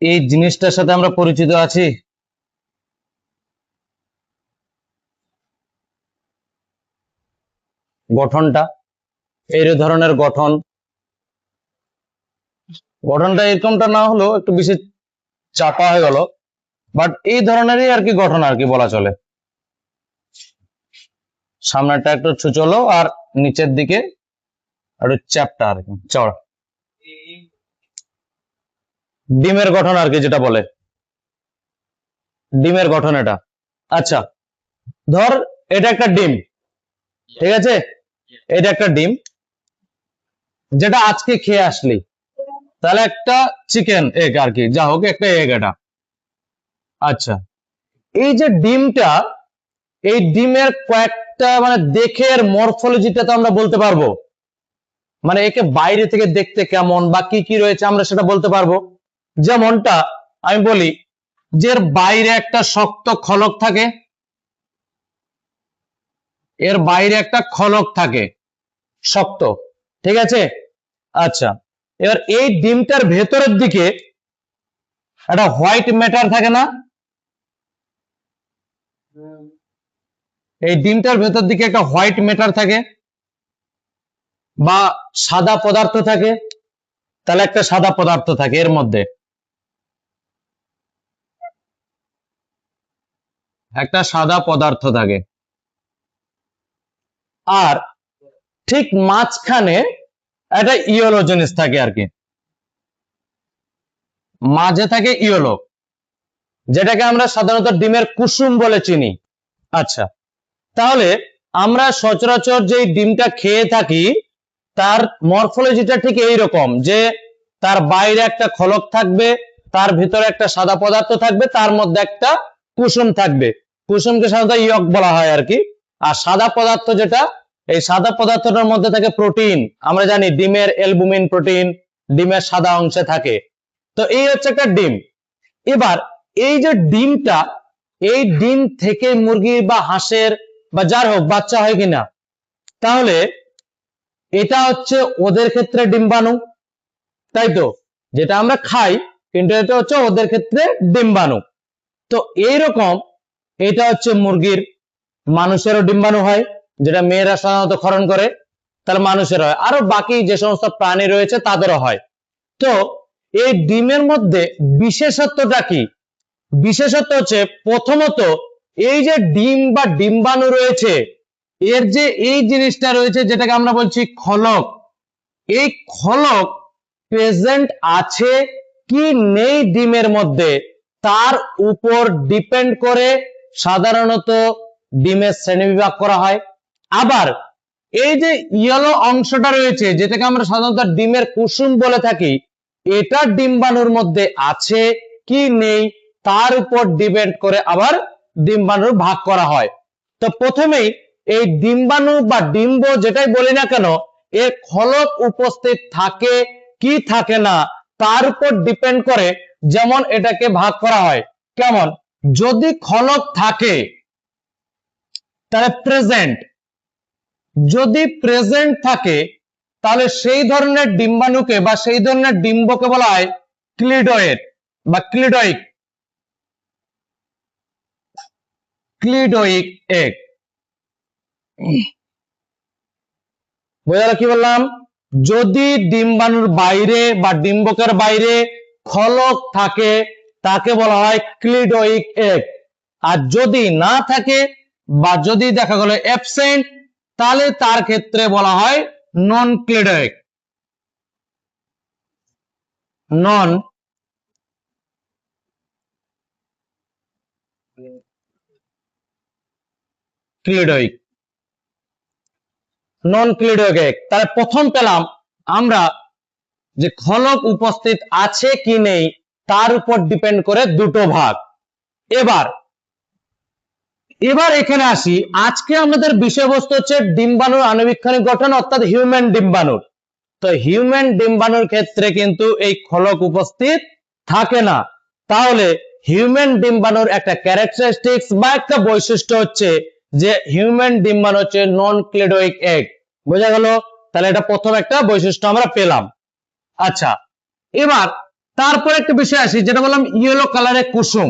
এই জিনিসটার সাথে আমরা পরিচিত আছি? গঠনটা এই ধরনের গঠনটা এরকমটা না হলেও একটু বেশি চাপা হয়ে গেল, বাট এই ধরনেরই আর কি গঠন আর কি বলা চলে। সামনেটা একটু ছুচলো আর নিচের দিকে একটু চ্যাপটা আর কি চড়া, ডিমের গঠন আর কি যেটা বলে, ডিমের গঠন এটা। আচ্ছা, ধর এটা একটা ডিম, ঠিক আছে, এটা একটা ডিম যেটা আজকে খেয়ে আসলি, তাহলে একটা চিকেন এগ আর কি, যা হোক একটা এগ এটা। আচ্ছা, এই যে ডিমটা, এই ডিমের কয়েকটা মানে দেখে এর মরফোলজিটা তো আমরা বলতে পারবো, মানে একে বাইরে থেকে দেখতে কেমন বা কি কি রয়েছে আমরা সেটা বলতে পারবো। যেমনটা আমি বলি যে এর বাইরে একটা শক্ত খলক থাকে, এর বাইরে একটা খলক থাকে শক্ত, ঠিক আছে। আচ্ছা, এবার এই ডিমটার ভেতরের দিকে একটা হোয়াইট ম্যাটার থাকে না, এই ডিমটার ভেতর দিকে একটা হোয়াইট ম্যাটার থাকে বা সাদা পদার্থ থাকে, তাহলে একটা সাদা পদার্থ থাকে এর মধ্যে, একটা সাদা পদার্থ থাকে। আর ঠিক মাঝখানে একটা ইয়েলো জিনিস থাকে আর কি, মাঝে থাকে ইয়েলো, যেটাকে আমরা সাধারণত ডিমের কুসুম বলে চিনি। আচ্ছা, তাহলে আমরা সচরাচর যে ডিমটা খেয়ে থাকি তার মরফোলজিটা ঠিক এইরকম, যে তার বাইরে একটা খলক থাকবে, তার ভিতরে একটা সাদা পদার্থ থাকবে, তার মধ্যে একটা কুসুম থাকবে, কুসুমকে সাধারণত ইয়ক বলা হয় আর কি। আর সাদা পদার্থ যেটা, এই সাদা পদার্থটার মধ্যে থাকে প্রোটিন, আমরা জানি ডিমের অ্যালবুমিন প্রোটিন ডিমের সাদা অংশে থাকে। তো এই হচ্ছে একটা ডিম। এবার এই যে ডিমটা, এই ডিম থেকে মুরগি বা হাঁসের বা যার হোক বাচ্চা হয় কিনা, তাহলে এটা হচ্ছে ওদের ক্ষেত্রে ডিম্বাণু, তাই তো, যেটা আমরা খাই, কিন্তু এটা হচ্ছে ওদের ক্ষেত্রে ডিম্বাণু। তো এইরকম এটা হচ্ছে মুরগির, মানুষেরও ডিম্বাণু হয়, যেটা মেয়েরা সাধারণত ক্ষরণ করে, তাহলে মানুষের হয়, আরো বাকি যে সমস্ত প্রাণী রয়েছে তাদেরও হয়। তো এই ডিমের মধ্যে বিশেষত্বটা কি? বিশেষত্ব হচ্ছে প্রথমত এই যে ডিম বা ডিম্বাণু রয়েছে, এর যে এই জিনিসটা রয়েছে যেটাকে আমরা বলছি খলক, এই খলক প্রেজেন্ট আছে কি নেই ডিমের মধ্যে, তার উপর ডিপেন্ড করে সাধারণত ডিমের শ্রেণীবিভাগ করা হয়। আবার এই যে ইয়েলো অংশটা রয়েছে যেটাকে আমরা সাধারণত ডিমের কুসুম বলে থাকি, এটা ডিম্বাণুর মধ্যে আছে কি নেই তার উপর ডিপেন্ড করে আবার ডিম্বাণুর ভাগ করা হয়। তো প্রথমেই এই ডিম্বাণু বা ডিম্ব যেটাই বলি না কেন, এর খলক উপস্থিত থাকে কি থাকে না তার উপর ডিপেন্ড করে যেমন এটাকে ভাগ করা হয়। কেমন? যদি খলক থাকে তাহলে প্রেজেন্ট, যদি প্রেজেন্ট থাকে তাহলে সেই ধরনের ডিম্বাণুকে বা সেই ধরনের ডিম্বকে বলা হয় ক্লিডয়েড বা ক্লিডয়িক, ক্লিডয়িক এগ। বোঝা গেল কি বললাম? যদি ডিম্বাণুর বাইরে বা ডিম্বকের বাইরে খলক থাকে তাকে বলা হয় ক্লিডয়িক এগ, আর যদি না থাকে বা যদি দেখা গেল অ্যাবসেন্ট তাহলে তার ক্ষেত্রে বলা হয় নন ক্লিডয়িক, নন ক্লিডয়িক, নন ক্লিডয়িক এগ। তাহলে প্রথম পেলাম আমরা যে খলক উপস্থিত আছে কি নেই তার উপর ডিপেন্ড করে দুটো ভাগ। এবার এখানে আসি, আজকে আমাদের বিষয়বস্তু হচ্ছে ডিম্বাণুর আণুবীক্ষণিক গঠন অর্থাৎ হিউম্যান ডিম্বাণুর। তো হিউম্যান ডিম্বাণুর ক্ষেত্রে কিন্তু এই খলক উপস্থিত থাকে না। তাহলে হিউম্যান ডিম্বাণুর একটা ক্যারেক্টারিস্টিক্স বা একটা বৈশিষ্ট্য হচ্ছে যে হিউম্যান ডিম্বাণু হচ্ছে নন ক্লিডয়িক এগ। বোঝা গেল? তাহলে এটা প্রথম একটা বৈশিষ্ট্য আমরা পেলাম। আচ্ছা, এবার তারপর একটা বিষয় আসি, যেটা বললাম ইয়েলো কালারের কুসুম।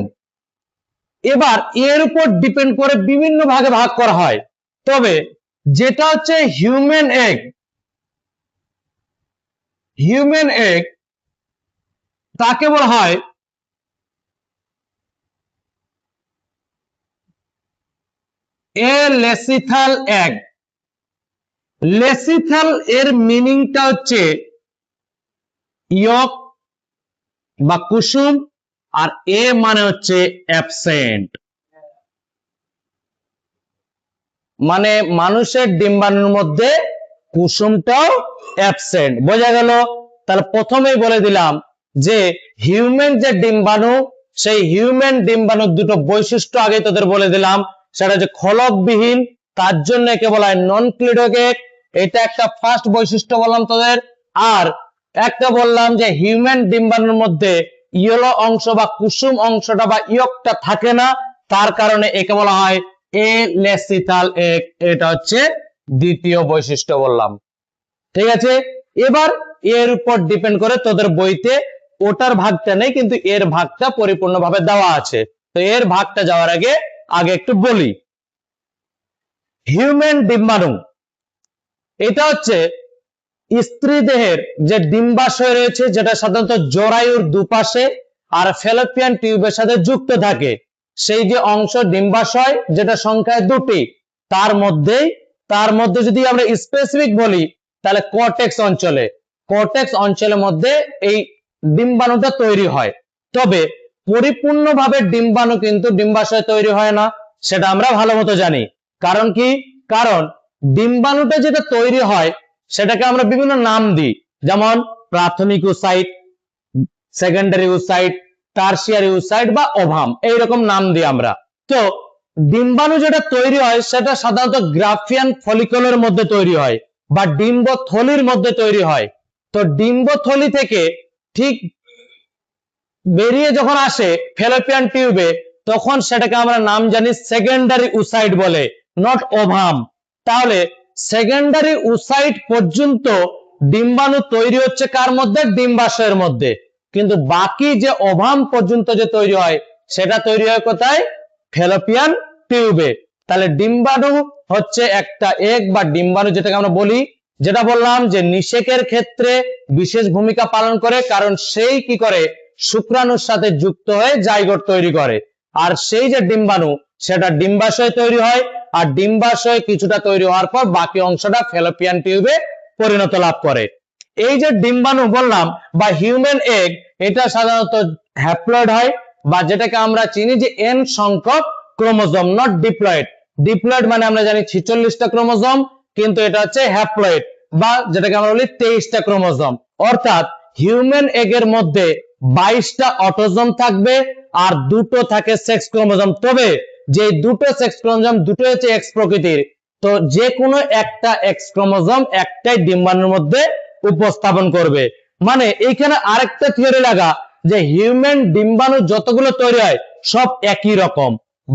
এবার এর উপর ডিপেন্ড করে বিভিন্ন ভাগে ভাগ করা হয়, তবে যেটা হচ্ছে হিউম্যান এগ তাকে বলা হয় লেসিথাল এগ। লেসিথাল এর মিনিংটা হচ্ছে ইয়ক বা কুসুম, আর এ মানে হচ্ছে অ্যাবসেন্ট, মানে মানুষের ডিম্বাণুর মধ্যে কুসুমটাও অ্যাবসেন্ট। বোঝা গেল? তাহলে প্রথমেই বলে দিলাম যে হিউম্যান যে ডিম্বাণু, সেই হিউম্যান ডিম্বাণুর দুটো বৈশিষ্ট্য আগে তোদের বলে দিলাম, সেটা হচ্ছে খলকবিহীন, তার জন্য একে বলা হয় নন ক্লিডোগেট, এটা একটা ফার্স্ট বৈশিষ্ট্য বললাম তোদের। আর একটা বললাম যে হিউম্যান ডিম্বাণুর মধ্যে ইয়েলো অংশ বা কুসুম অংশটা বা ইয়কটা থাকে না, তার কারণে একে বলা হয় লেসিথাল এগ। এটা হচ্ছে দ্বিতীয় বৈশিষ্ট্য বললাম। ঠিক আছে, এবার এর উপর ডিপেন্ড করে তোদের বইতে ওটার ভাগটা নেই, কিন্তু এর ভাগটা পরিপূর্ণভাবে দেওয়া আছে। তো এর ভাগটা যাওয়ার আগে একটু বলি, হিউম্যান ডিম্বাণু এটা হচ্ছে স্ত্রী দেহের যে ডিম্বাশয় রয়েছে, যেটা সাধারণত জরায়ুর দুপাশে আর ফ্যালোপিয়ান টিউবের সাথে যুক্ত থাকে। সেই যে অংশ ডিম্বাশয়, যেটা সংখ্যায় দুটি, তার মধ্যে যদি আমরা স্পেসিফিক বলি তাহলে কর্টেক্স অঞ্চলের মধ্যে এই ডিম্বাণুটা তৈরি হয়। তবে পরিপূর্ণভাবে ডিম্বাণু কিন্তু ডিম্বাশয় তৈরি হয় না, সেটা আমরা ভালো মতো জানি। কারণ কি? কারণ ডিম্বাণুটা যেটা তৈরি হয় সেটাকে আমরা বিভিন্ন নাম দিই, যেমন প্রাথমিক oocyte, secondary oocyte, tertiary oocyte বা ওভাম, এইরকম নাম দিই আমরা। তো ডিম্বাণু যেটা তৈরি হয় সেটা সাধারণত গ্রাফিয়ান ফলিকলের মধ্যে তৈরি হয় বা ডিম্বথলির মধ্যে তৈরি হয়। তো ডিম্বথলি থেকে ঠিক বেরিয়ে যখন আসে ফ্যালোপিয়ান টিউবে, তখন সেটাকে আমরা নাম জানি সেকেন্ডারি ওসাইট বলে, নট ওভাম। তাহলে সেকেন্ডারি ওসাইট পর্যন্ত ডিম্বাণু তৈরি হচ্ছে কার মধ্যে? ডিম্বাশয়ের মধ্যে। কিন্তু বাকি যে ওভাম পর্যন্ত যে তৈরি হয় সেটা তৈরি হয় কোথায়? ফ্যালোপিয়ান টিউবে। তাহলে ডিম্বাণু হচ্ছে একটা এগ বা ডিম্বাণু যেটাকে আমরা বলি, যেটা বললাম যে নিষেকের ক্ষেত্রে বিশেষ ভূমিকা পালন করে, কারণ সেই কি করে? শুক্রাণুর সাথে যুক্ত হয়ে জাইগোট তৈরি করে। আর সেই যে ডিম্বাণু সেটা ডিম্বাশয় তৈরি হয়, আর ডিম্বাশয় কিছুটা তৈরি হওয়ার পর বাকি অংশটা ফ্যালোপিয়ান টিউবে পরিণত লাভ করে। এই যে ডিম্বাণু বললাম বা হিউম্যান এগ, এটা সাধারণত হ্যাপ্লয়েড হয়, বা যেটাকে আমরা চিনি যে এন সংখ্যক ক্রোমোজোম, নট ডিপ্লয়েড। ডিপ্লয়েড মানে আমরা জানি 46টা ক্রোমোজোম, কিন্তু এটা হচ্ছে হ্যাপ্লয়েড, বা যেটাকে আমরা বলি 23টা ক্রোমোজোম। অর্থাৎ হিউম্যান এগের মধ্যে 22টা অটোজোম থাকবে আর দুটো থাকে সেক্স ক্রোমোজোম। তবে যে দুটো সেক্স ক্রোমোজোম দুটো হচ্ছে এক্স প্রকৃতির, তো যে কোনো একটা এক্স ক্রোমোজোম একটাই ডিম্বাণুর মধ্যে উপস্থাপন করবে। মানে এইখানে আরেকটা থিওরি লাগা যে হিউম্যান ডিম্বাণু যতগুলো তৈরি হয় সব একই রকম,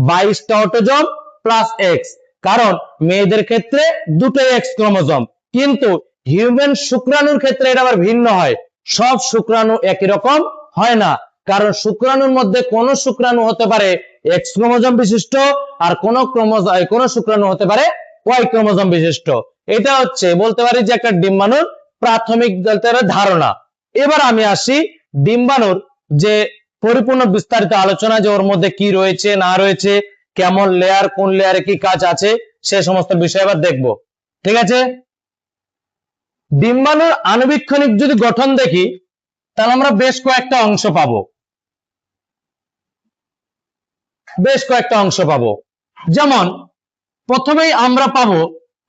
22টা অটোজোম প্লাস এক্স। কারণ মেয়েদের ক্ষেত্রে দুটোই এক্স ক্রোমোজোম, কিন্তু হিউম্যান শুক্রাণুর ক্ষেত্রে এটা আবার ভিন্ন হয়। সব শুক্রাণু একই রকম হয় না, কারণ শুক্রাণুর মধ্যে কোন শুক্রাণু হতে পারে এক্স ক্রোমোজোম বিশিষ্ট, আর কোন শুক্রাণু হতে পারে ওয়াই ক্রোমোজোম বিশিষ্ট। এটা হচ্ছে বলতে পারি যে একটা ডিম্বাণুর প্রাথমিক ধারণা। এবার আমি আসি ডিম্বাণুর যে পরিপূর্ণ বিস্তারিত আলোচনা, যে ওর মধ্যে কি রয়েছে না রয়েছে, কেমন লেয়ার, কোন লেয়ারে কি কাজ আছে, সে সমস্ত বিষয় এবার দেখব। ঠিক আছে, ডিম্বাণুর আণুবীক্ষণিক যদি গঠন দেখি তাহলে আমরা বেশ কয়েকটা অংশ পাবো। যেমন প্রথমেই আমরা পাবো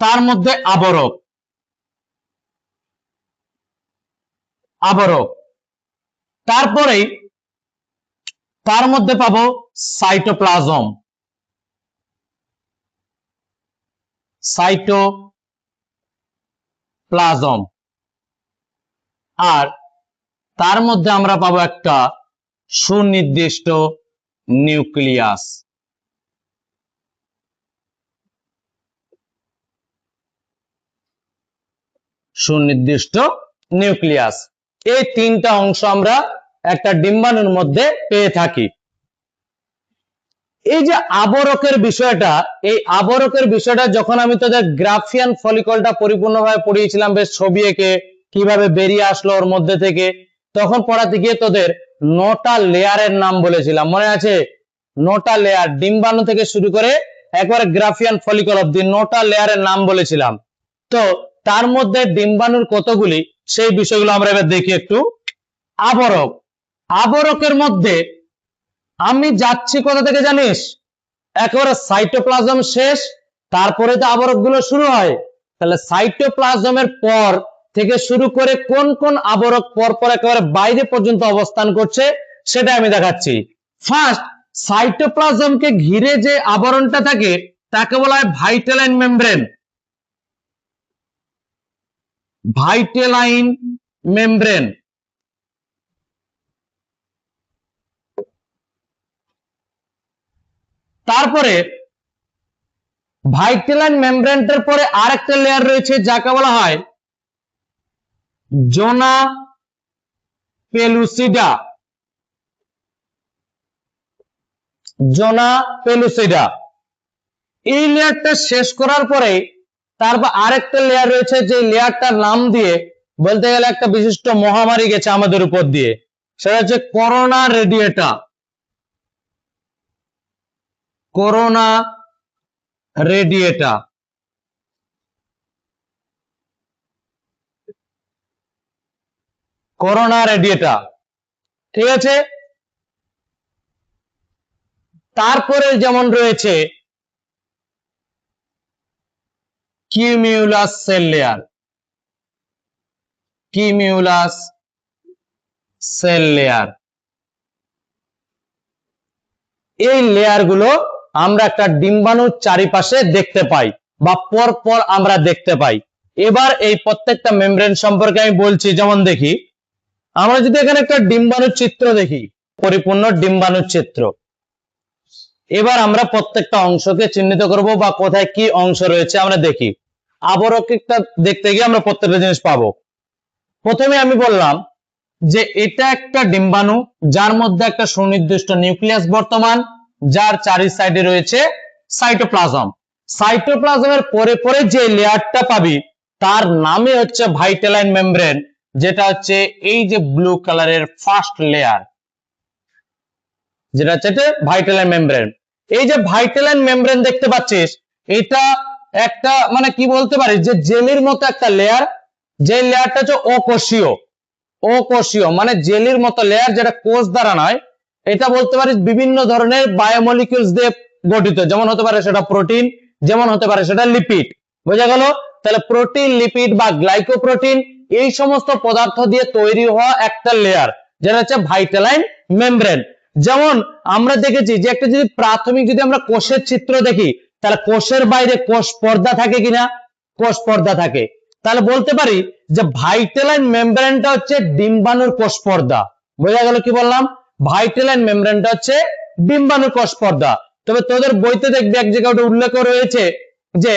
তার মধ্যে আবরক, তারপরেই তার মধ্যে পাবো সাইটোপ্লাজম, আর তার মধ্যে আমরা পাবো একটা সুনির্দিষ্ট নিউক্লিয়াস। এই তিনটা অংশ আমরা একটা ডিম্বাণুর মধ্যে পেয়ে থাকি। এই যে আবরকের বিষয়টা, এই আবরকের বিষয়টা যখন আমি তোদের গ্রাফিয়ান ফলিকলটা পরিপূর্ণভাবে পড়িয়েছিলাম, বেশ ছবি এঁকে কিভাবে বেরিয়ে আসলো ওর মধ্যে থেকে, তখন পড়াতে গিয়ে তোদের 9টা লেয়ারের নাম বলেছিলাম, মনে আছে? 9টা লেয়ার, ডিম্বাণু থেকে শুরু করে একবারে গ্রাফিয়ান ফলিকল অব্দি 9টা লেয়ারের নাম বলেছিলাম। তো তার মধ্যে ডিম্বাণুর কতগুলি, সেই বিষয়গুলো আমরা এবার দেখি একটু। আবরক, আবরকের মধ্যে আমি যাচ্ছি কোথা থেকে জানিস? একেবারে সাইটোপ্লাজম শেষ, তারপরে তো আবরক গুলো শুরু হয়। তাহলে সাইটোপ্লাজমের পর থেকে শুরু করে কোন কোন আবরক পর পর একেবারে বাইরে পর্যন্ত অবস্থান করছে সেটা আমি দেখাচ্ছি। ফার্স্ট, সাইটোপ্লাজমকে ঘিরে যে আবরণটা থাকে তাকে বলা হয় ভাইটেলাইন মেমব্রেন। ভাইটেলাইন মেমব্রেন। তারপরে ভাইটেলাইন মেমব্রেনটার পরে আরেকটা লেয়ার রয়েছে যাকে বলা হয় জোনা পেলুসিডা। জোনা পেলুসিডা। এই লেয়ারটা শেষ করার পরে তারপর আরেকটা লেয়ার রয়েছে, যে লেয়ারটার নাম দিয়ে বলতে গেলে একটা বিশিষ্ট মহামারী গেছে আমাদের উপর দিয়ে, সেটা হচ্ছে corona radiata. Corona radiata. Corona radiata, ঠিক আছে? তারপরে যেমন রয়েছে cumulus cell layer. Cumulus cell layer. এই লেয়ার গুলো আমরা একটা ডিম্বাণুর চারিপাশে দেখতে পাই বা পর পর আমরা দেখতে পাই। এবার এই প্রত্যেকটা মেমব্রেন সম্পর্কে আমি বলছি। যেমন দেখি, আমরা যদি এখানে একটা ডিম্বাণুর চিত্র দেখি, পরিপূর্ণ ডিম্বাণুর চিত্র, এবার আমরা প্রত্যেকটা অংশকে চিহ্নিত করব বা কোথায় কি অংশ রয়েছে আমরা দেখি। আবরকটা দেখতে গিয়ে আমরা প্রত্যেকটা জিনিস পাবো। প্রথমে আমি বললাম যে এটা একটা ডিম্বাণু যার মধ্যে একটা সুনির্দিষ্ট নিউক্লিয়াস বর্তমান, যার চারি সাইডে রয়েছে সাইটোপ্লাজম। সাইটোপ্লাজমের পরে পরে যে লেয়ারটা পাবি তার নামে হচ্ছে ভাইটেলাইন মেমব্রেন, যেটা হচ্ছে এই যে ব্লু কালারের ফার্স্ট লেয়ার, যেটা হচ্ছে ভাইটেলাইন মেমব্রেন। এই যে ভাইটেলাইন মেমব্রেন দেখতে পাচ্ছিস, এটা একটা মানে কি বলতে পারিস যে জেলির মতো একটা লেয়ার, যে লেয়ারটা হচ্ছে অকোষীয়। অকোষীয় মানে জেলির মতো লেয়ার, যেটা কোষ দ্বারা নয়। এটা বলতে পারিস বিভিন্ন ধরনের বায়োমলিকিউলস দিয়ে গঠিত, যেমন হতে পারে সেটা প্রোটিন, যেমন হতে পারে সেটা লিপিড। বোঝা গেল? তাহলে প্রোটিন, লিপিড বা গ্লাইকোপ্রোটিন এই সমস্ত পদার্থ দিয়ে তৈরি হওয়া একটা লেয়ার, যেটা হচ্ছে ভাইটেলাইন মেমব্রেন। যেমন আমরা দেখেছি যে একটা যদি প্রাথমিক যদি আমরা কোষের চিত্র দেখি, তাহলে কোষের বাইরে কোষ পর্দা থাকে কিনা? কোষ পর্দা থাকে। তাহলে বলতে পারি যে ভাইটেলাইন মেমব্রেনটা হচ্ছে ডিম্বাণুর কোষ পর্দা। বোঝা গেল কি বললাম? ভাইটেলাইন মেমব্রেনটা হচ্ছে ডিম্বাণুর কোষ পর্দা। তবে তোদের বইতে দেখবে এক জায়গায় ওটা উল্লেখ রয়েছে যে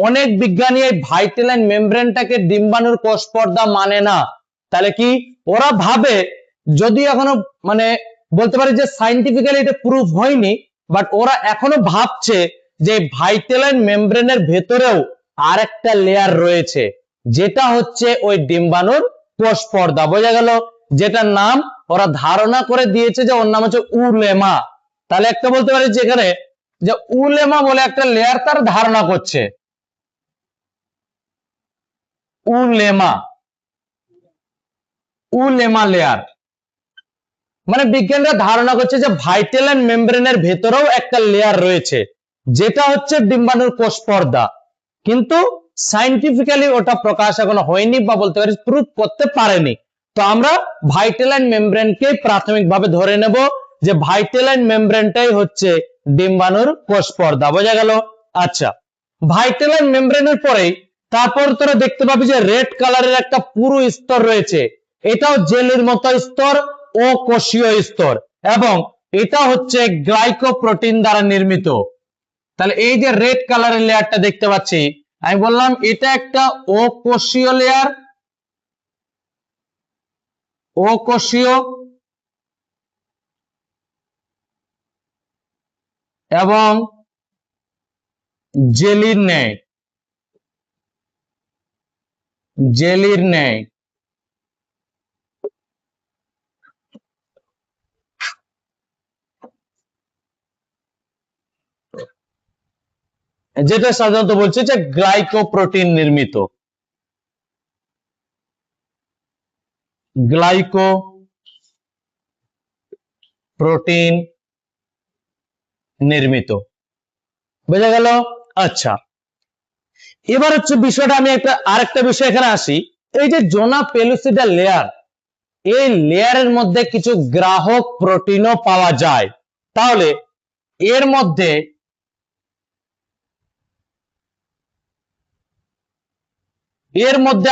অনেক বিজ্ঞানী এই ভাইটেলাইন মেমব্রেনটাকে ডিম্বাণুর কোষ পর্দা মানে না। তাহলে কি ওরা ভাবে, যদি এখনো মানে বলতে পারি যে সাইন্টিফিক্যালি এটা প্রুফ হয়নি, বাট ওরা এখনো ভাবছে যে ভাইটেলাইন মেমব্রেনের ভেতরেও আরেকটা লেয়ার রয়েছে, যেটা হচ্ছে ওই ডিম্বাণুর কোষ পর্দা। বোঝা গেল? যেটার নাম ওরা ধারণা করে দিয়েছে যে ওর নাম হচ্ছে উলেমা। তাহলে একটা বলতে পারি যেখানে যে উলেমা বলে একটা লেয়ার তার ধারণা করছে। উলেমা, উলেমা লেয়ার মানে বিজ্ঞানীরা ধারণা করছে যে ভাইটেলাইন মেমব্রেনের ভেতরেও একটা লেয়ার রয়েছে, যেটা হচ্ছে ডিম্বাণুর কোষ পর্দা। কিন্তু সাইন্টিফিক্যালি ওটা প্রকাশ এখনো হয়নি বা বলতে পারি প্রুফ করতে পারেনি। তো আমরা ভাইটেলাইন মেমব্রেনকে প্রাথমিকভাবে ধরে নেব যে ভাইটেলাইন মেমব্রেনটাই হচ্ছে ডিম্বাণুর কোষ পর্দা। বোঝা গেল? আচ্ছা, ভাইটেলাইন মেমব্রেনের পরেই তারপর তোরা দেখতে পাবি যে রেড কালারের একটা পুরো স্তর রয়েছে, এটাও জেলের মতো স্তর, ও কোষীয় স্তর, এবং এটা হচ্ছে গ্লাইকোপ্রোটিন দ্বারা নির্মিত। তাহলে এই যে রেড কালারের লেয়ারটা দেখতে পাচ্ছি, আমি বললাম এটা একটা অকোষীয় লেয়ার। অকোষীয় এবং জেলির ন্যায় যেটা সাধারণত বলছে যে গ্লাইকোপ্রোটিন নির্মিত, বোঝা গেল? আচ্ছা, এবার হচ্ছে বিষয়টা আমি আরেকটা বিষয় এখানে আসি। এই যে জোনা পেলুসিডা লেয়ার, এই লেয়ারের মধ্যে কিছু গ্রাহক প্রোটিনও পাওয়া যায়। তাহলে এর মধ্যে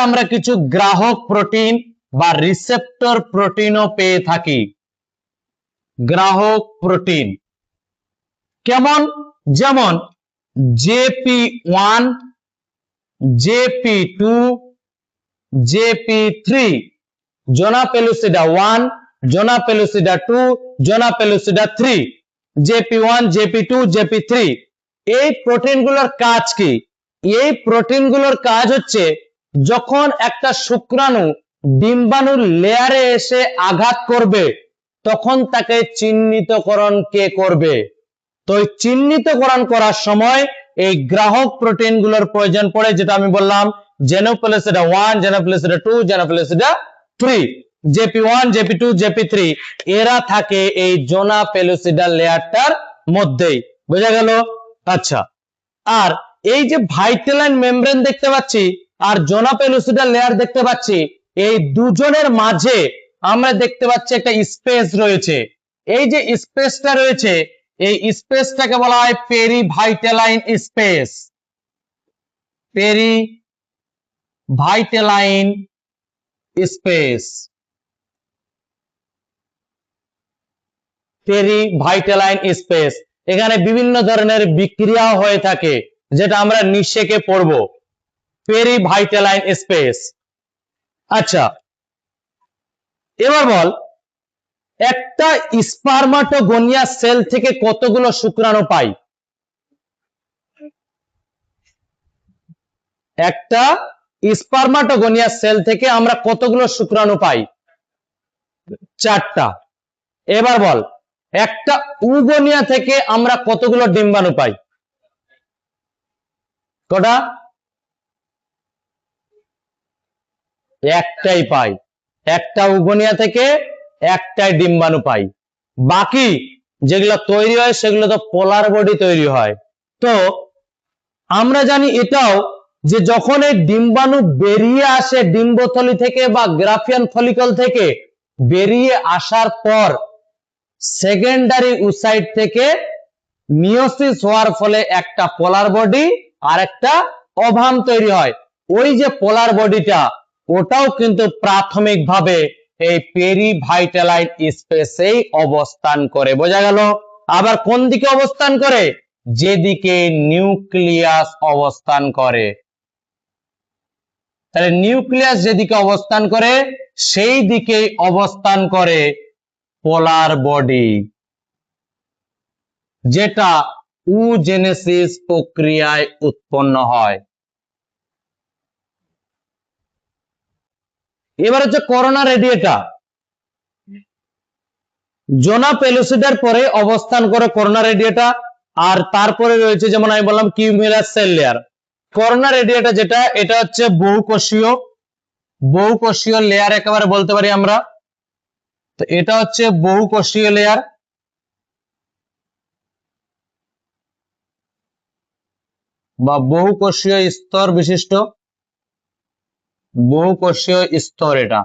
আমরা কিছু গ্রাহক প্রোটিন বা রিসেপ্টর প্রোটিনও পেয়ে থাকি। গ্রাহক প্রোটিন কেমন? যেমন JP1, JP2, JP3, জোনা পেলুসিডা 1, জোনা পেলুসিডা 2, জোনা পেলুসিডা 3, JP1, JP2, JP3। এই প্রোটিনগুলোর কাজ কি? এই প্রোটিনগুলোর কাজ হচ্ছে যখন একটা শুক্রাণু ডিম্বাণুর লেয়ারে এসে আঘাত করবে তখন তাকে চিহ্নিতকরণ কে করবে? তো এই চিহ্নিতকরণ করার সময় এই গ্রাহক প্রোটিনগুলোর প্রয়োজন পড়ে, যেটা আমি বললাম জেনোপেলুসিডা 1, জেনোপেলুসিডা 2, জেনোপেলুসিডা 3, JP1, JP2, JP3 এরা থাকে এই জোনা পেলুসিডা লেয়ারটার মধ্যেই। বোঝা গেল? আচ্ছা, আর এই যে ভাইটালাইন মেমব্রেন দেখতে পাচ্ছি আর জোনা পেলুসিডা লেয়ার দেখতে পাচ্ছি, এই দুজনের মাঝে আমরা দেখতে পাচ্ছি একটা স্পেস রয়েছে। এই যে স্পেসটা রয়েছে, এই স্পেসটাকে বলা হয় perivitelline space. Perivitelline space, perivitelline space. এখানে বিভিন্ন ধরনের বিক্রিয়া হয়ে থাকে, যেটা আমরা নিচেকে পড়ব। পেরিভাইটালাইন স্পেস। আচ্ছা, এবার বল, একটা স্পারমাটোগোনিয়া সেল থেকে কতগুলো শুক্রাণু পাই? একটা স্পারমাটোগোনিয়া সেল থেকে আমরা কতগুলো শুক্রাণু পাই? 4টা। এবার বল, একটা উগোনিয়া থেকে আমরা কতগুলো ডিম্বাণু পাই? কটা? একটাই পাই। একটা উগোনিয়া থেকে একটাই ডিম্বাণু পাই। বাকি যেগুলো তৈরি হয় সেগুলো তো পোলার বডি তৈরি হয়। তো আমরা জানি এটাও যে যখন এই ডিম্বাণু বেরিয়ে আসে ডিম্বথলি থেকে বা গ্রাফিয়ান ফলিকল থেকে, বেরিয়ে আসার পর সেকেন্ডারি উসাইট থেকে মিওসিস হওয়ার ফলে একটা পোলার বডি আর একটা অভাম তৈরি হয়। ওই যে পোলার বডিটা, ওটাও কিন্তু প্রাথমিকভাবে এই পেরিভাইটালাইন স্পেসেই অবস্থান করে। বোঝা গেল? আবার কোন দিকে অবস্থান করে? যেদিকে নিউক্লিয়াস অবস্থান করে। তাহলে নিউক্লিয়াস যেদিকে অবস্থান করে সেই দিকে অবস্থান করে পোলার বডি, যেটা উজেনেসিস প্রক্রিয়ায় উৎপন্ন হয়। এবার হচ্ছে করোনা রেডিয়েটা। জোনা পেলুসিডার পরে অবস্থান করে করোনা রেডিয়েটা, আর তারপরে রয়েছে যেমন আমি বললাম কিউমুলাস সেল লেয়ার। করোনা রেডিয়েটা যেটা, এটা হচ্ছে বহুকোষীয় লেয়ার একেবারে বলতে পারি আমরা। তো এটা হচ্ছে বহুকোষীয় লেয়ার। বা বহুকোষীয় স্তর বিশিষ্ট বহুকোষীয় স্তর, এটা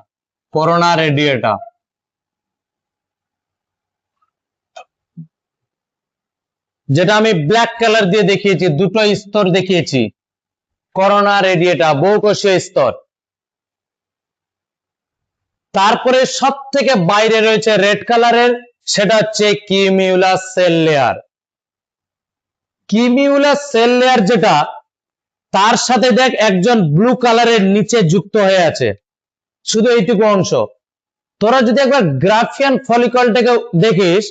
করোনা রেডিয়েটা। যেটা আমি ব্ল্যাক কালার দিয়ে দেখিয়েছি, দুটো স্তর দেখিয়েছি। করোনা রেডিয়েটা বহুকোষীয় স্তর। তারপরে সব থেকে বাইরে রয়েছে রেড কালারের, সেটা হচ্ছে cumulus cell layer. Cumulus cell layer যেটা, তার সাথে দেখ একজন ব্লু কালারের নিচে যুক্ত হয়ে আছে, শুধু এইটুকু অংশ। তোরা যদি একবার গ্রাফিয়ান ফলিকলটাকে দেখিস,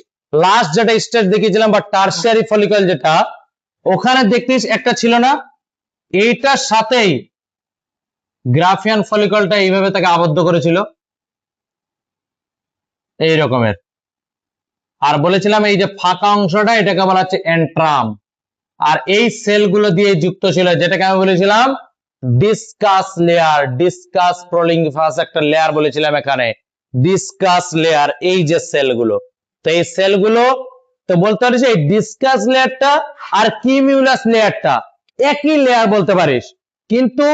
লাস্ট যেটা স্টেজ দেখিয়েছিলাম বা টারশিয়ারি ফলিকল যেটা, ওখানে দেখতিস একটা ছিল না, এইটার সাথেই গ্রাফিয়ান ফলিকলটা এইভাবে তাকে আবদ্ধ করেছিল এই রকমের। আর বলেছিলাম এই যে ফাঁকা অংশটা এটাকে বলা হচ্ছে এন্ট্রাম, আর এই সেলগুলো দিয়ে যুক্ত ছিল যেটাকে আমি বলেছিলাম ডিসকাস লেয়ার, ডিসকাস প্রোলিংফাস একটা লেয়ার বলেছিলাম এখানে, ডিসকাস লেয়ার, এই যে সেলগুলো। তো এই সেলগুলো তো বলতে পারিস এই ডিসকাস লেয়ারটা আর কিমিউলাস লেয়ারটা একই লেয়ার বলতে পারিস, কিন্তু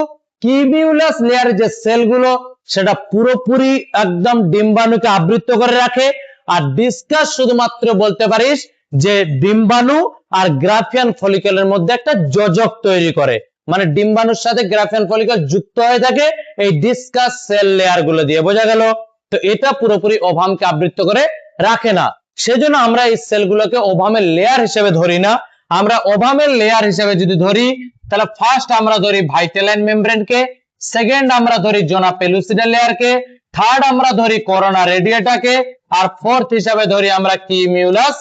কিমিউলাস লেয়ারের যে সেলগুলো সেটা পুরোপুরি একদম ডিম্বাণুকে আবৃত করে রাখে, আর ডিসকাস শুধুমাত্র বলতে পারিস যে ডিম্বাণু আর গ্রাফিয়ান ফলিকলের মধ্যে একটা যোজক তৈরি করে, মানে ডিম্বাণুর সাথে গ্রাফিয়ান ফলিকল যুক্ত হয়ে থাকে এই ডিসকাস সেল লেয়ার গুলো দিয়ে। বোঝা গেল? তো এটা পুরোপুরি ওভামকে আবৃত করে রাখে না, সেজন্য আমরা এই সেলগুলোকে ওভামের লেয়ার হিসেবে ধরি না। আমরা ওভামের লেয়ার হিসেবে যদি ধরি তাহলে ফার্স্ট আমরা ধরি ভাইটেলাইন মেমব্রেনকে, সেকেন্ড আমরা ধরি জোনা পেলুসিডা লেয়ারকে, থার্ড আমরা ধরি করোনা রেডিয়েটাকে, আর ফোর্থ হিসাবে ধরি আমরা কিমিউলাস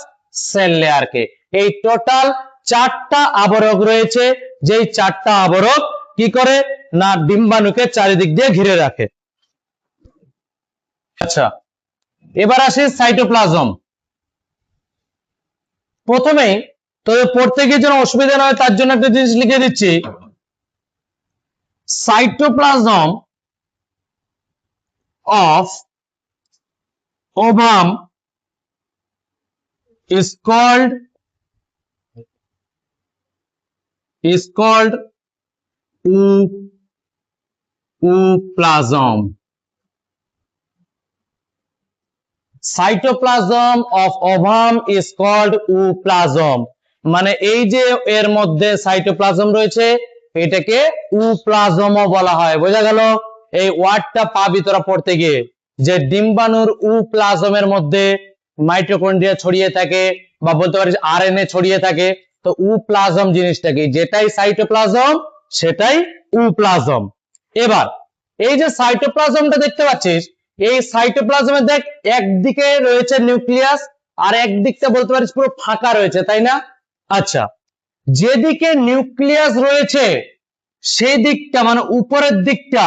সেল লেয়ারকে। এই টোটাল 4টা আবরক রয়েছে, যেই 4টা আবরক কি করে না ডিম্বাণুকে চারিদিক দিয়ে ঘিরে রাখে। আচ্ছা, এবার আসি সাইটোপ্লাজম। প্রথমেই তবে পড়তে গিয়ে যেন অসুবিধা না হয় তার জন্য একটা জিনিস লিখে দিচ্ছি, cytoplasm of ovum is called ooplasm. Cytoplasm of ovum is called ooplasm, মানে এই যে এর মধ্যে সাইটোপ্লাজম রয়েছে এটাকে ওপ্লাজমও বলা হয়। বোঝা গেল? এই ওয়ার্ডটা পাবি তোরা পড়তে গিয়ে, যে ডিম্বাণুর ওপ্লাজমের মধ্যে মাইটোকন্ড্রিয়া ছড়িয়ে থাকে বা বলতে পারিস আরএনএ ছড়িয়ে থাকে। তো ওপ্লাজম জিনিসটা কি? যেটাই সাইটোপ্লাজম সেটাই ওপ্লাজম। এবার এই যে সাইটোপ্লাজমটা দেখতে পাচ্ছিস, এই সাইটোপ্লাজমে দেখ একদিকে রয়েছে নিউক্লিয়াস আর একদিকটা বলতে পারিস পুরো ফাঁকা রয়েছে, তাই না? আচ্ছা, যেদিকে নিউক্লিয়াস রয়েছে সেই দিকটা মানে উপরের দিকটা,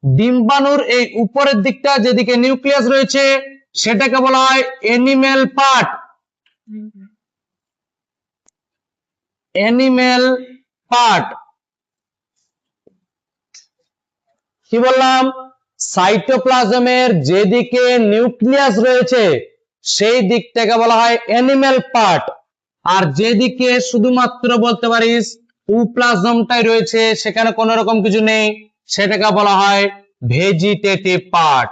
ডিম্বাণুর এই উপরের দিকটা যেদিকে নিউক্লিয়াস রয়েছে সেটাকে বলা হয় অ্যানিমেল পার্ট। অ্যানিমেল পার্ট কি বললাম? সাইটোপ্লাজমের যেদিকে নিউক্লিয়াস রয়েছে সেই দিকটাকে বলা হয় অ্যানিমেল পার্ট, আর যেদিকে শুধুমাত্র বলতে পারিস ওপ্লাজমটাই রয়েছে সেখানে কোনো রকম কিছু নেই সেটাকে বলা হয় ভেজিটেটিভ পার্ট।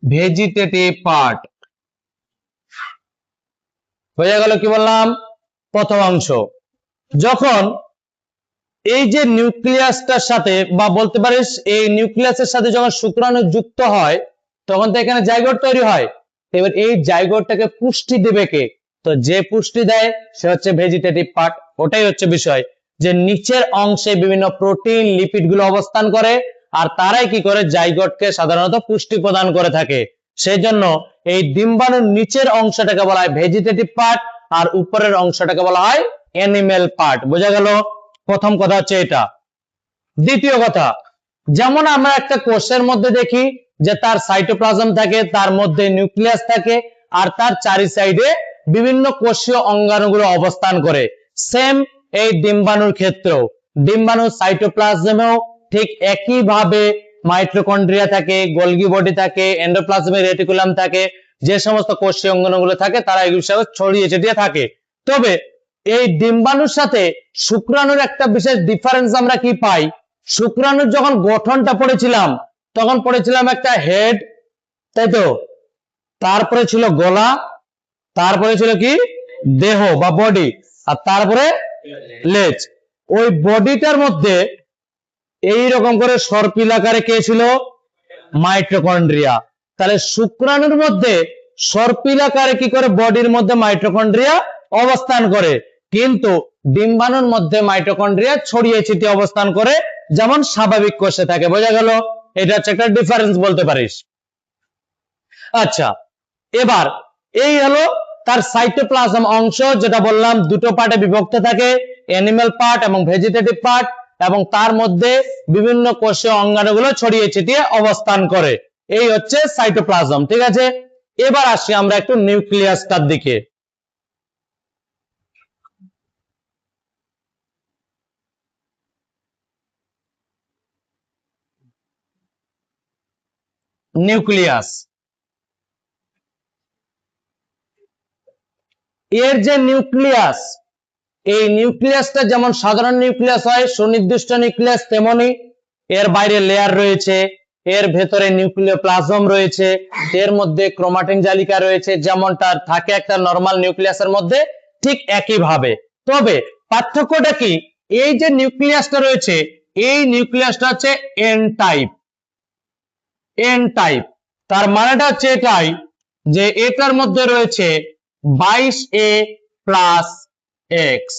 Vegetative part. হয়ে গেল কি বললাম? প্রথম অংশ। যখন এই যে নিউক্লিয়াসটার সাথে বা বলতে পারিস এই নিউক্লিয়াসের সাথে যখন শুক্রাণু যুক্ত হয় তখন তো এখানে জাইগোট তৈরি হয়। এবার এই জাইগোটটাকে পুষ্টি দেবে কে? তো যে পুষ্টি দেয় সে হচ্ছে ভেজিটেটিভ পার্ট। ওটাই হচ্ছে বিষয়, যে নিচের অংশে বিভিন্ন প্রোটিন লিপিড গুলো অবস্থান করে আর তারাই কি করে জাইগোটকে সাধারণত পুষ্টি প্রদান করে থাকে। সেই জন্য এই ডিম্বাণুর নিচের অংশটাকে বলা হয় ভেজিটেটিভ পার্ট আর উপরের অংশটাকে বলা হয় অ্যানিমেল পার্ট। বোঝা গেল? প্রথম কথা হচ্ছে এটা। দ্বিতীয় কথা, যেমন আমরা একটা কোষের মধ্যে দেখি যে তার সাইটোপ্লাজম থাকে, তার মধ্যে নিউক্লিয়াস থাকে আর তার চারি সাইডে বিভিন্ন কোষীয় অঙ্গাণুগুলো অবস্থান করে, সেম এই ডিম্বাণুর ক্ষেত্রেও ডিম্বাণুর সাইটোপ্লাজমেও ঠিক একই ভাবে মাইটোকন্ড্রিয়া থাকে, গোলগি বডি থাকে, এন্ডোপ্লাজমিক রেটিকুলাম থাকে, যে সমস্ত কোষীয় অঙ্গাণুগুলো থাকে তারা এই হিসাবে ছড়িয়ে ছিটিয়ে থাকে। তবে এই ডিম্বাণুর সাথে শুক্রাণুর একটা বিশেষ ডিফারেন্স আমরা কি পাই? শুক্রাণুর যখন গঠনটা পড়েছিলাম তখন পড়েছিলাম একটা হেড, তাই তো, তারপরে ছিল গলা, তারপরে ছিল কি দেহ বা বডি, আর তারপরে লেজ। ওই বডিটার মধ্যে এই রকম করে সর্পিল আকারে কে ছিল? মাইটোকন্ড্রিয়া। তাহলে শুক্রাণুর মধ্যে সর্পিল আকারে কি করে বডির মধ্যে মাইটোকন্ড্রিয়া অবস্থান করে, কিন্তু ডিম্বাণুর মধ্যে মাইটোকন্ড্রিয়া ছড়িয়ে ছিটিয়ে অবস্থান করে যেমন স্বাভাবিক কোষে থাকে। বোঝা গেল? এটা হচ্ছে একটা ডিফারেন্স বলতে পারিস। আচ্ছা, এবার এই হলো তার সাইটোপ্লাজম অংশ, যেটা বললাম দুটো পার্টে বিভক্ত থাকে, অ্যানিমাল পার্ট এবং ভেজিটেটিভ পার্ট, এবং তার মধ্যে বিভিন্ন কোষীয় অঙ্গাণুগুলো ছড়িয়ে ছিটিয়ে অবস্থান করে। এই হচ্ছে সাইটোপ্লাজম। ঠিক আছে, এবার আসি আমরা একটু নিউক্লিয়াসটার দিকে। নিউক্লিয়াস, এর যে নিউক্লিয়াস, এই নিউক্লিয়াসটা যেমন সাধারণ নিউক্লিয়াস হয় সুনির্দিষ্ট নিউক্লিয়াস, তেমনি এর বাইরে লেয়ার রয়েছে, এর ভেতরে নিউক্লিওপ্লাজম রয়েছে, এর মধ্যে ক্রোমাটিন জালিকা রয়েছে, যেমনটা থাকে একটা নরমাল নিউক্লিয়াসের মধ্যে, ঠিক একই ভাবে। তবে পার্থক্যটা কি, এই যে নিউক্লিয়াসটা রয়েছে, এই নিউক্লিয়াসটা হচ্ছে এন টাইপ। এন টাইপ তার মানেটা হচ্ছে এটাই যে এটার মধ্যে রয়েছে 22A প্লাস এক্স,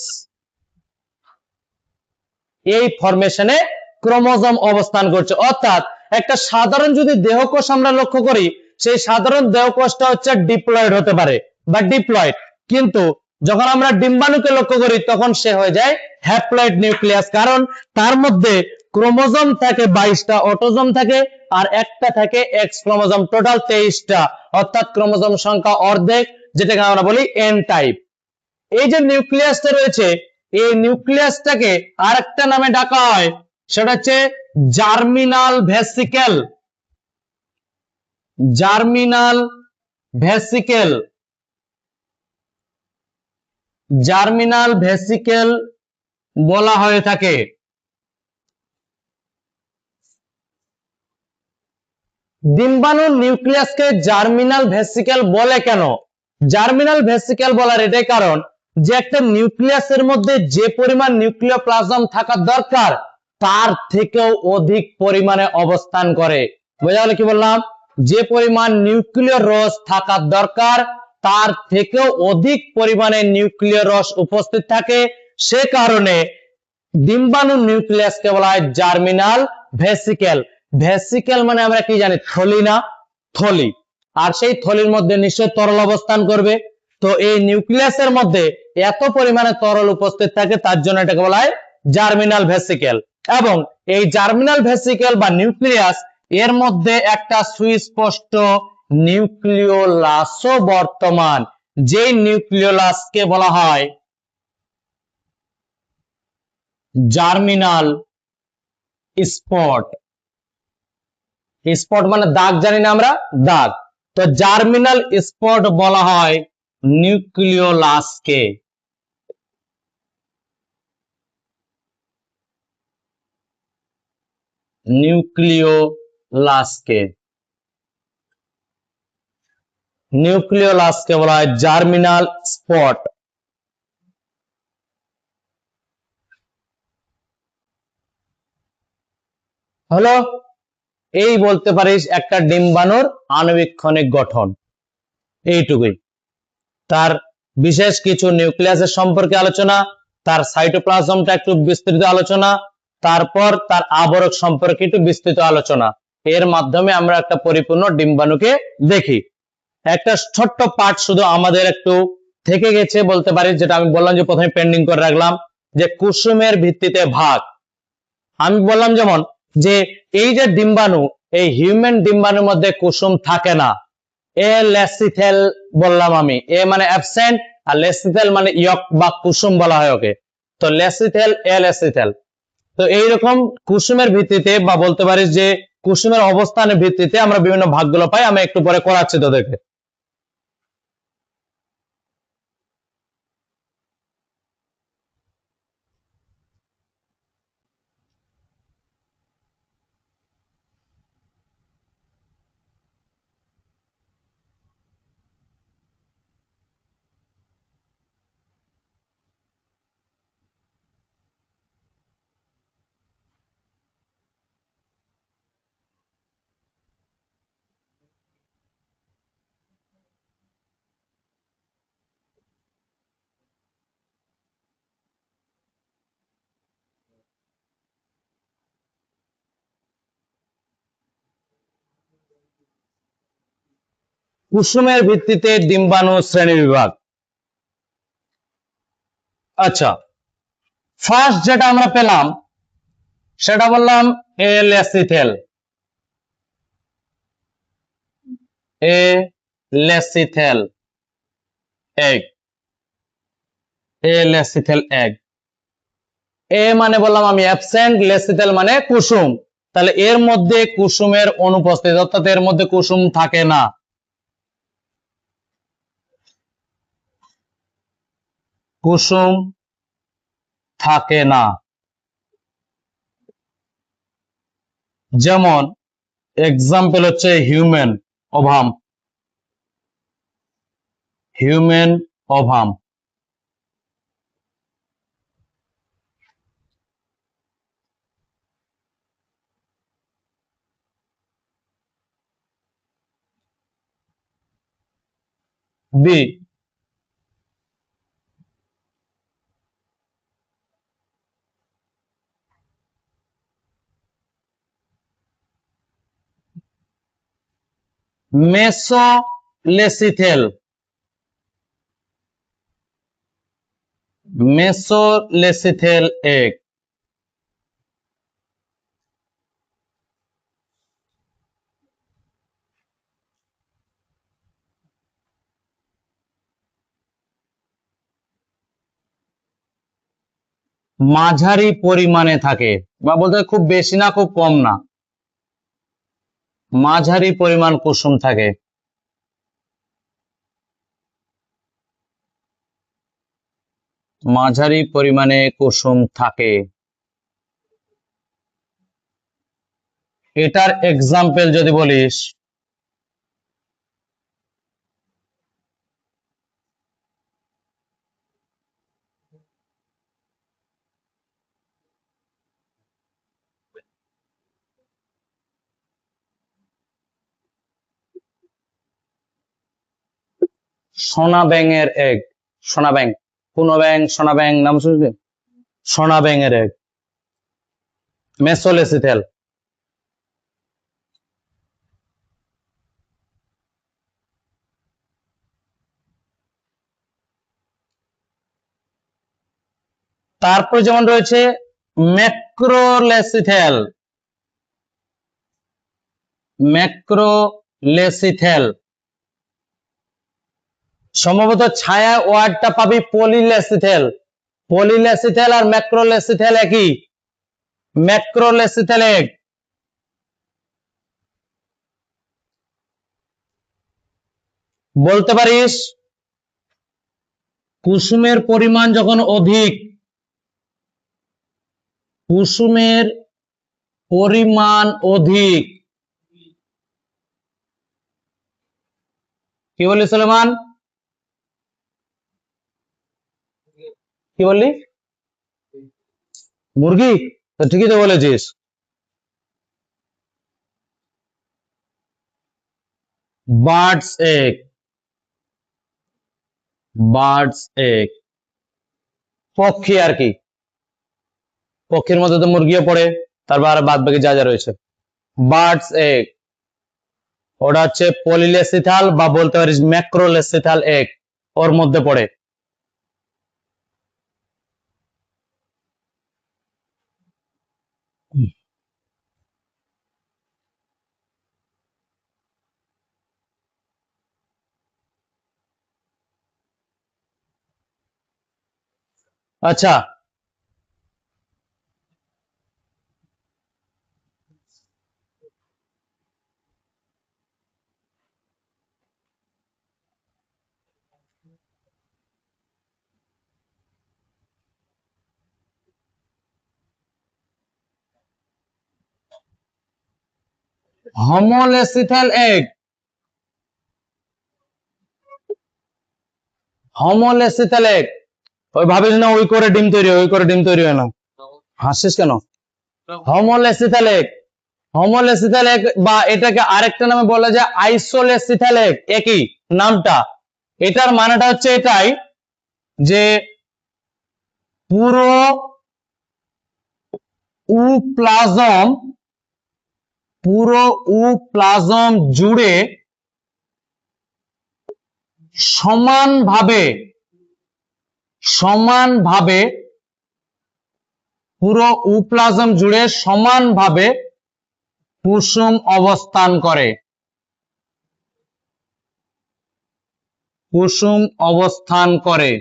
এই ফরমেশনে ক্রোমোজোম অবস্থান করছে। অর্থাৎ একটা সাধারণ যদি দেহকোষ আমরা লক্ষ্য করি, সেই সাধারণ দেহকোষটা হচ্ছে ডিপ্লয়েড হতে পারে বা ডিপ্লয়েড, কিন্তু যখন আমরা ডিম্বাণুকে লক্ষ্য করি তখন সে হয়ে যায় হ্যাপ্লয়েড নিউক্লিয়াস, কারণ তার মধ্যে ক্রোমোজোম থাকে 22টা, অটোজোম থাকে আর একটা থাকে এক্স ক্রোমোজোম, টোটাল 23টা, অর্থাৎ ক্রোমোজোম সংখ্যা অর্ধেক, যেটাকে আমরা বলি এন টাইপ। এই যে নিউক্লিয়াসটা রয়েছে, এই নিউক্লিয়াসটাকে আরেকটা নামে ডাকা হয়, সেটা হচ্ছে germinal vesicle. Germinal vesicle, germinal vesicle বলা হয়ে থাকে। ডিম্বাণুর নিউক্লিয়াসকে জার্মিনাল ভেসিকেল বলে কেন? জার্মিনাল ভেসিকেল বলার এটাই কারণ যে একটা নিউক্লিয়াসের মধ্যে যে পরিমাণ নিউক্লিওপ্লাজম থাকার দরকার তার থেকেও অধিক পরিমাণে অবস্থান করে। বোঝা গেল কি বললাম? যে পরিমাণ নিউক্লিয় রস থাকার দরকার তার থেকেও অধিক পরিমাণে নিউক্লিয় রস উপস্থিত থাকে, সে কারণে ডিম্বাণুর নিউক্লিয়াসকে বলা হয় জার্মিনাল ভেসিকেল। ভেসিকেল মানে আমরা কি জানি, থলি না? থলি। আর সেই থলির মধ্যে নিশ্চয় তরল অবস্থান করবে, তো এই নিউক্লিয়াসের মধ্যে এত পরিমাণে তরল উপস্থিত থাকে, তার জন্য এটাকে বলা হয় জার্মিনাল ভেসিকেল। এবং এই জার্মিনাল ভেসিকেল বা নিউক্লিয়াস এর মধ্যে একটা সুস্পষ্ট নিউক্লিওলাসও বর্তমান, যে নিউক্লিওলাসকে বলা হয় জার্মিনাল স্পট। স্পট মানে দাগ, জানি না আমরা, দাগ। তো জার্মিনাল স্পট বলা হয় নিউক্লিওলাসকে। নিউক্লিওলাসকে, নিউক্লিওলাসকে বলা হয় জার্মিনাল স্পট। হলো, এই বলতে পারিস একটা ডিম্বাণুর আণুবীক্ষণিক গঠন, এইটুকুই। তার বিশেষ কিছু নিউক্লিয়াসের সম্পর্কে আলোচনা, তার সাইটোপ্লাজমটা একটু বিস্তৃত আলোচনা, তারপর তার আবরক সম্পর্কে একটু বিস্তৃত আলোচনা, এর মাধ্যমে আমরা একটা পরিপূর্ণ ডিম্বাণুকে দেখি। একটা ছোট্ট পার্ট শুধু আমাদের একটু থেকে গেছে বলতে পারি, যেটা আমি বললাম যে প্রথমে পেন্ডিং করে রাখলাম, যে কুসুমের ভিত্তিতে ভাগ। আমি বললাম যেমন যে এই যে ডিম্বাণু, এই হিউম্যান ডিম্বাণুর মধ্যে কুসুম থাকে না, এ লেসিথেল বললাম আমি, এ মানে অ্যাবসেন্ট আর লেসিথেল মানে ইয়ক বা কুসুম বলা হয় ওকে। তো লেসিথেল, এ লেসিথেল। তো এইরকম কুসুমের ভিত্তিতে বা বলতে পারিস যে কুসুমের অবস্থানের ভিত্তিতে আমরা বিভিন্ন ভাগগুলো পাই, আমি একটু পরে করাচ্ছি তোদেরকে। কুসুমের ভিত্তিতে ডিম্বাণু শ্রেণীবিভাগ। আচ্ছা, ফার্স্ট যেটা আমরা পেলাম সেটা বললাম এলেসিথেল। এলেসিথেল এগ, এলেসিথেল এগ। এ মানে বললাম আমি অ্যাবসেন্ট, লেসিথেল মানে কুসুম, তাহলে এর মধ্যে কুসুমের অনুপস্থিত, অর্থাৎ এর মধ্যে কুসুম থাকে না। কুসুম থাকে না। যেমন এক্সাম্পল হচ্ছে human ovum, human ovum. B, mesolecithal, mesolecithal egg. মাঝারি পরিমাণে থাকে, বা বলতে খুব বেশি না খুব কম না, মাঝারি পরিমাণ কুসুম থাকে। মাঝারি পরিমাণে কুসুম থাকে। এটার এক্সাম্পল যদি বলিস, সোনা ব্যাঙের এগ। সোনা ব্যাঙ, কোন ব্যাঙ? সোনা ব্যাঙ নাম শুনছেন? সোনা ব্যাঙের এগ, মেসোলেসিথেল। তারপর যেমন রয়েছে ম্যাক্রোলেসিথেল, ম্যাক্রোলেসিথেল। সম্ভবত ছায়া ওয়ার্ডটা পাবি পলিলেসিথেল। পলিলেসিথেল আর ম্যাক্রোলেসিথেল একই, ম্যাক্রোলেসিথেল এক। বলতে পারিস কুসুমের পরিমাণ যখন অধিক, কুসুমের পরিমাণ অধিক, কি বললি সুলেমান? কি বললি? মুরগি? তো ঠিকই তো বলেছিস। Birds egg, birds egg. পক্ষী আর কি, পক্ষীর মধ্যে তো মুরগিও পড়ে, তারপর আর বাদ বাকি যা যা রয়েছে। বার্ডস এগ, ওটা হচ্ছে পলিলেসিথাল বা বলতে পারিস ম্যাক্রোলেসিথাল এগ, ওর মধ্যে পড়ে। আচ্ছা, হোমোলেসিথাল এগ, হোমোলেসিথাল এগ। ওই ভাবিস না ওই করে ডিম তৈরি হয়, ওই করে ডিম তৈরি হয় না। হাসিস কেন? হোমোলেসিথাল এগ, হোমোলেসিথাল এগ, বা এটাকে আরেকটা নামে বলা যায় আইসোলেসিথাল এগ, একই নামটা। এটার মানেটা হচ্ছে এটাই যে পুরো উপ্লাজম, পুরো উপ্লাজম জুড়ে সমানভাবে পুরো উপ্লাজম জুড়ে সমানভাবে কুসুম অবস্থান করে। কুসুম অবস্থান করে।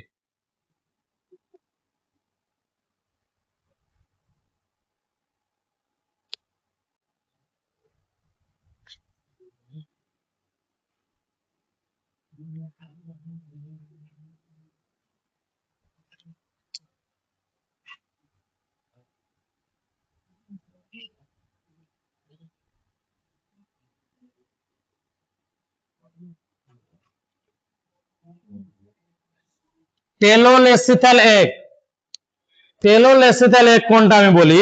টেলোলেসিথাল এক, টেলোলেসিথাল এক কোনটা আমি বলি।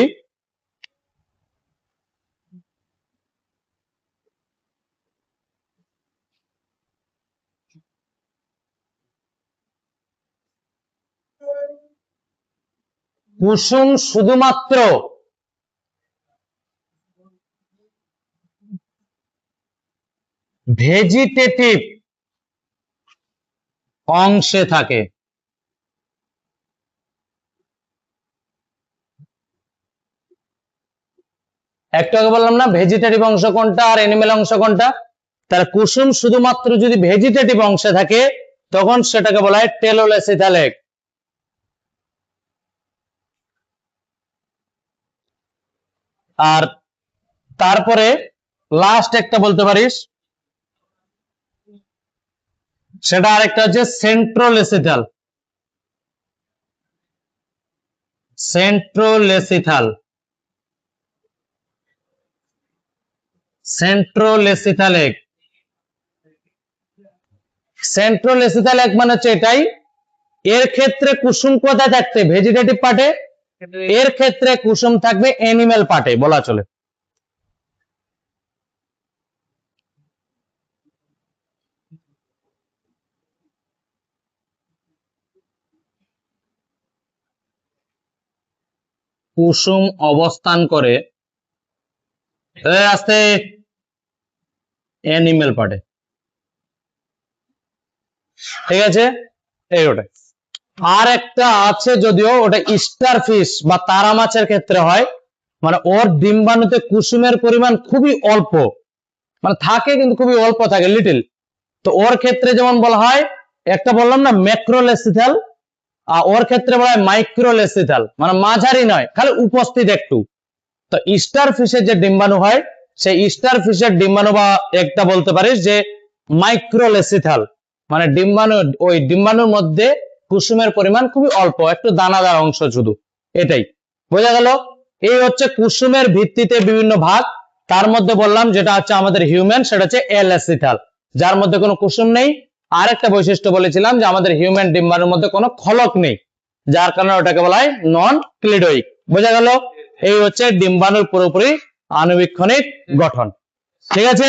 কুসুম শুধুমাত্র ভেজিটেটিভ অংশে থাকে। একটু আগে বললাম না ভেজিটেটিভ অংশ কোনটা আর অ্যানিমেল অংশ কোনটা। তার কুসুম শুধুমাত্র যদি ভেজিটেটিভ অংশে থাকে তখন সেটাকে বলা হয় টেলোলেসিথাল এক। আর তারপরে লাস্ট একটা বলতে পারিস, সেটা আরেকটা হচ্ছে সেন্ট্রোলেসিথাল। সেন্ট্রোলেসিথাল, সেন্ট্রোলেসিথাল এক। সেন্ট্রোলেসিথাল এক মানে হচ্ছে এটাই, এর ক্ষেত্রে কুসুম কোথায় থাকতে ভেজিটেটিভ পার্টে, এর ক্ষেত্রে কুসুম থাকবে অ্যানিমেল পার্টে বলা চলে। কুসুম অবস্থান করে আস্তে অ্যানিমেল পার্টে। ঠিক আছে, এই ওটা। আর একটা আছে যদিও ওটা স্টার ফিশ বা তারা মাছের ক্ষেত্রে হয়, মানে ওর ডিম্বাণুতে কুসুমের পরিমাণ খুবই অল্প, মানে থাকে কিন্তু খুবই অল্প থাকে, লিটিল। তো ওর ক্ষেত্রে যেমন বলা হয়, একটা বললাম না ম্যাক্রোলেসিথাল, আর ওর ক্ষেত্রে বলা হয় মাইক্রোলেসিথাল, মানে মাঝারি নয়, খালি উপস্থিত একটু। তো স্টার ফিশের যে ডিম্বাণু হয় সেই স্টার ফিশের ডিম্বাণু বা একটা বলতে পারিস যে মাইক্রোলেসিথাল, মানে ডিম্বাণু, ওই ডিম্বাণুর মধ্যে কুসুমের পরিমাণ খুবই অল্প, একটু দানাদার অংশ শুধু, এটাই বোঝা গেল। এই হচ্ছে কুসুমের ভিত্তিতে বিভিন্ন ভাগ। তার মধ্যে বললাম যেটা হচ্ছে আমাদের হিউম্যান, সেটা হচ্ছে এলেসিথাল, যার মধ্যে কোনো কুসুম নেই। আরেকটা বৈশিষ্ট্য বলেছিলাম যে আমাদের হিউম্যান ডিম্বাণুর মধ্যে কোনো খলক নেই, যার কারণে ওটাকে বলা হয় নন ক্লিডোইক। বোঝা গেল? এই হচ্ছে ডিম্বাণুর পুরোপুরি আণুবীক্ষণিক গঠন। ঠিক আছে।